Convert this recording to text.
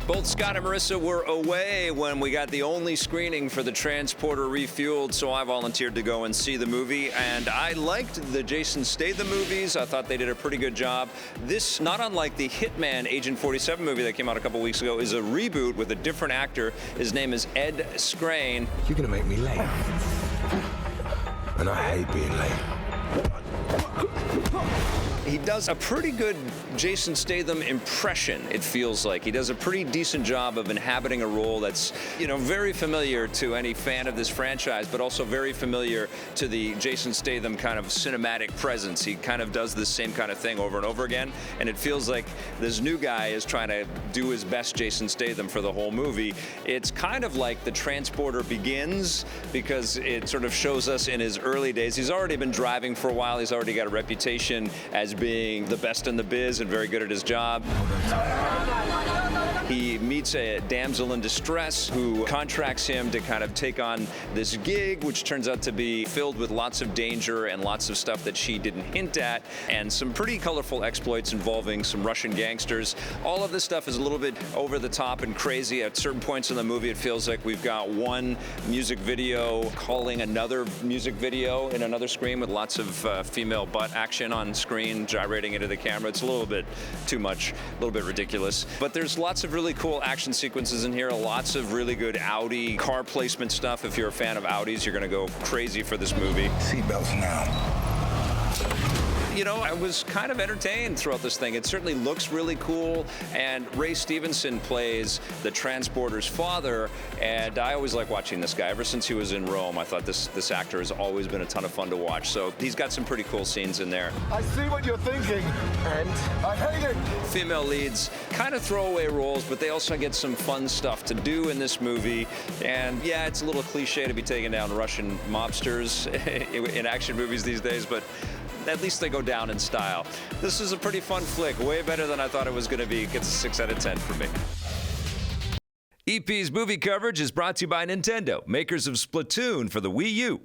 Both Scott and Marissa were away when we got the only screening for the Transporter Refueled, so I volunteered to go and see the movie. And I liked the Jason Statham movies. I thought they did a pretty good job. This, not unlike the Hitman Agent 47 movie that came out a couple weeks ago, is a reboot with a different actor. His name is Ed Skrein. You're gonna make me late. And I hate being late. He does a pretty good Jason Statham impression, it feels like. He does a pretty decent job of inhabiting a role that's, very familiar to any fan of this franchise, but also very familiar to the Jason Statham kind of cinematic presence. He kind of does the same kind of thing over and over again, and it feels like this new guy is trying to do his best Jason Statham for the whole movie. It's kind of like The Transporter Begins, because it sort of shows us in his early days. He's already been driving for a while. He's already got a reputation as being the best in the biz and very good at his job. He meets a damsel in distress who contracts him to kind of take on this gig, which turns out to be filled with lots of danger and lots of stuff that she didn't hint at, and some pretty colorful exploits involving some Russian gangsters. All of this stuff is a little bit over the top and crazy. At certain points in the movie, it feels like we've got one music video calling another music video in another screen with lots of female butt action on screen, gyrating into the camera. It's a little bit too much, a little bit ridiculous. But there's lots of really cool action sequences in here, lots of really good Audi car placement stuff. If you're a fan of Audis, you're gonna go crazy for this movie. Seatbelts now. I was kind of entertained throughout this thing. It certainly looks really cool, and Ray Stevenson plays the transporter's father, and I always like watching this guy. Ever since he was in Rome, I thought this actor has always been a ton of fun to watch, so he's got some pretty cool scenes in there. I see what you're thinking, and I hate it. Female leads, kind of throwaway roles, but they also get some fun stuff to do in this movie, and yeah, it's a little cliche to be taking down Russian mobsters in action movies these days, but at least they go down in style. This is a pretty fun flick, way better than I thought it was going to be. It gets a 6 out of 10 for me. EP's movie coverage is brought to you by Nintendo, makers of Splatoon for the Wii U.